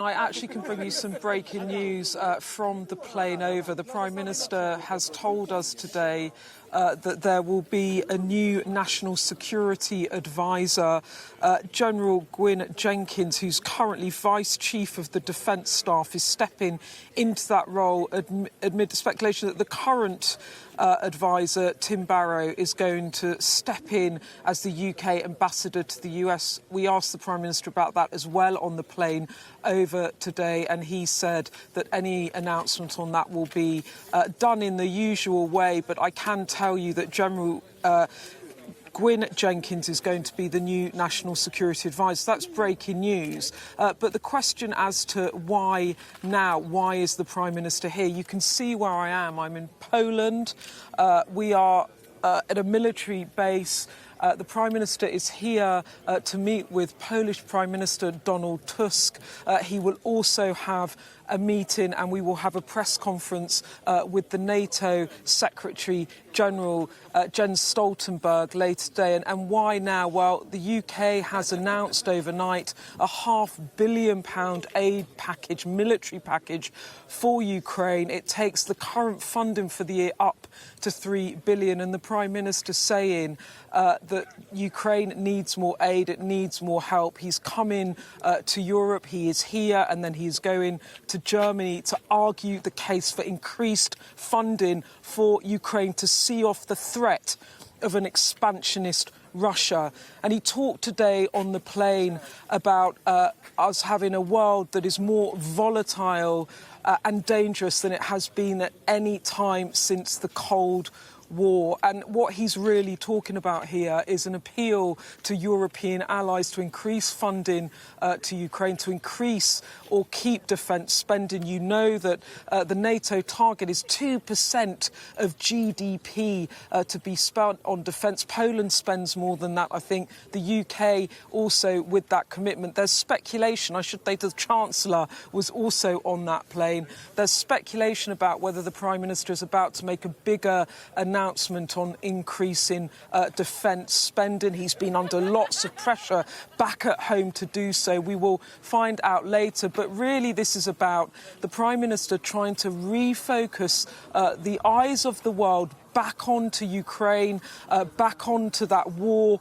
I actually can bring you some breaking news from the plane over. The Prime Minister has told us today that there will be a new National Security Advisor, General Gwyn Jenkins, who's currently Vice Chief of the Defence Staff, is stepping into that role amid the speculation that the current advisor, Tim Barrow, is going to step in as the UK ambassador to the US. We asked the Prime Minister about that as well on the plane over today, and he said that any announcement on that will be done in the usual way. But I can tell you that General Gwyn Jenkins is going to be the new National Security Advisor. That's breaking news. But the question as to why now, why is the Prime Minister here? You can see where I am. I'm in Poland. We are at a military base. The Prime Minister is here to meet with Polish Prime Minister Donald Tusk. He will also have a meeting, and we will have a press conference with the NATO Secretary General Jens Stoltenberg later today. And why now? Well, the UK has announced overnight a £500 million aid package, military package for Ukraine. It takes the current funding for the year up to £3 billion, and the Prime Minister saying that Ukraine needs more aid, it needs more help. He's coming to Europe, he is here, and then he's going to Germany to argue the case for increased funding for Ukraine to see off the threat of an expansionist Russia. And he talked today on the plane about us having a world that is more volatile and dangerous than it has been at any time since the Cold War. And what he's really talking about here is an appeal to European allies to increase funding to Ukraine, to increase or keep defence spending. You know that the NATO target is 2% of GDP to be spent on defence. Poland spends more than that. I think the UK also with that commitment. There's speculation, I should say the Chancellor was also on that plane. There's speculation about whether the Prime Minister is about to make a bigger announcement on increasing defence spending. He's been under lots of pressure back at home to do so. We will find out later. But really this is about the Prime Minister trying to refocus the eyes of the world back onto Ukraine, back onto that war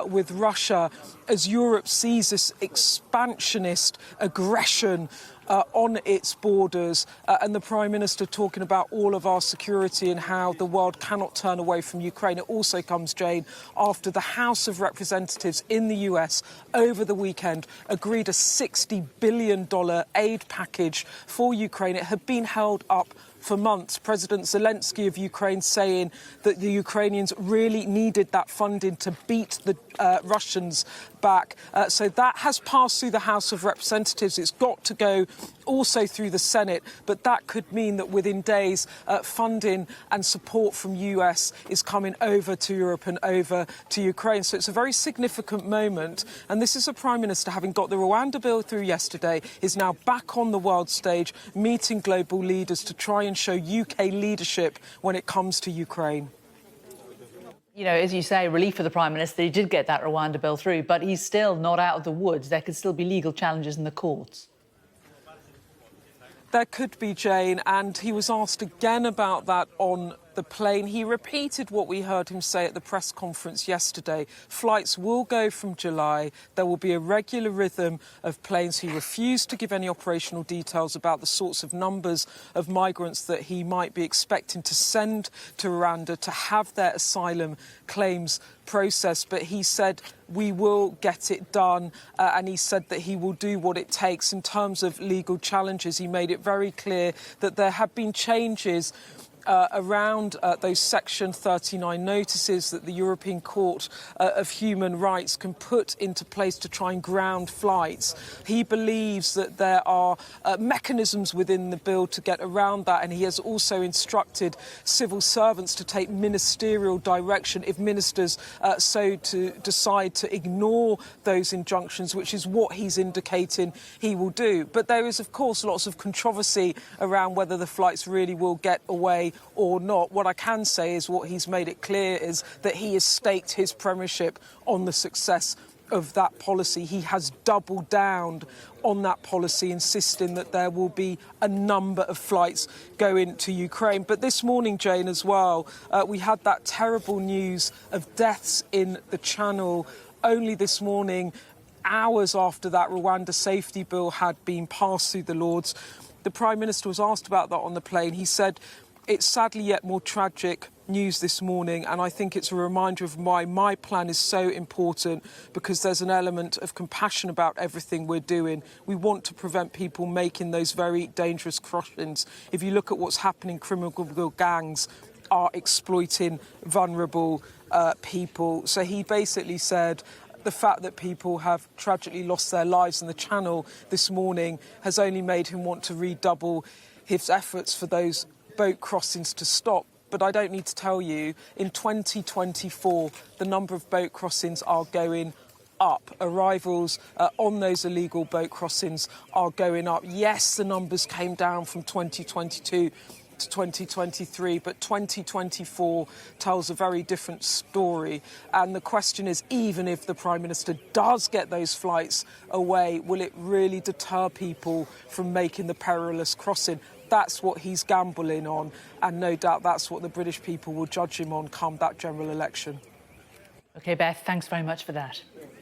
with Russia, as Europe sees this expansionist aggression on its borders, and the Prime Minister talking about all of our security and how the world cannot turn away from Ukraine. It also comes, Jane, after the House of Representatives in the US over the weekend agreed a $60 billion aid package for Ukraine. It had been held up for months. President Zelensky of Ukraine saying that the Ukrainians really needed that funding to beat the Russians back. So that has passed through the House of Representatives. It's got to go also through the Senate, but that could mean that within days funding and support from US is coming over to Europe and over to Ukraine. So it's a very significant moment, and this is a Prime Minister, having got the Rwanda bill through yesterday, is now back on the world stage meeting global leaders to try and show UK leadership when it comes to Ukraine. You know, as you say, relief for the Prime Minister. He did get that Rwanda bill through, but he's still not out of the woods. There could still be legal challenges in the courts. There could be, Jane, and he was asked again about that on the plane. He repeated what we heard him say at the press conference yesterday. Flights will go from July. There will be a regular rhythm of planes. He refused to give any operational details about the sorts of numbers of migrants that he might be expecting to send to Rwanda to have their asylum claims processed. But he said we will get it done, and he said that he will do what it takes in terms of legal challenges. He made it very clear that there have been changes around those Section 39 notices that the European Court of Human Rights can put into place to try and ground flights. He believes that there are mechanisms within the bill to get around that, and he has also instructed civil servants to take ministerial direction if ministers so to decide to ignore those injunctions, which is what he's indicating he will do. But there is, of course, lots of controversy around whether the flights really will get away or not. What I can say is what he's made it clear is that he has staked his premiership on the success of that policy. He has doubled down on that policy, insisting that there will be a number of flights going to Ukraine. But this morning, Jane, as well, we had that terrible news of deaths in the Channel only this morning, hours after that Rwanda safety bill had been passed through the Lords. The Prime Minister was asked about that on the plane. He said, it's sadly yet more tragic news this morning, and I think it's a reminder of why my plan is so important, because there's an element of compassion about everything we're doing. We want to prevent people making those very dangerous crossings. If you look at what's happening, criminal gangs are exploiting vulnerable people. So he basically said the fact that people have tragically lost their lives in the Channel this morning has only made him want to redouble his efforts for those boat crossings to stop. But I don't need to tell you, in 2024, the number of boat crossings are going up. Arrivals on those illegal boat crossings are going up. Yes, the numbers came down from 2022 to 2023, but 2024 tells a very different story. And the question is, even if the Prime Minister does get those flights away, will it really deter people from making the perilous crossing? That's what he's gambling on, and no doubt that's what the British people will judge him on come that general election. OK, Beth, thanks very much for that.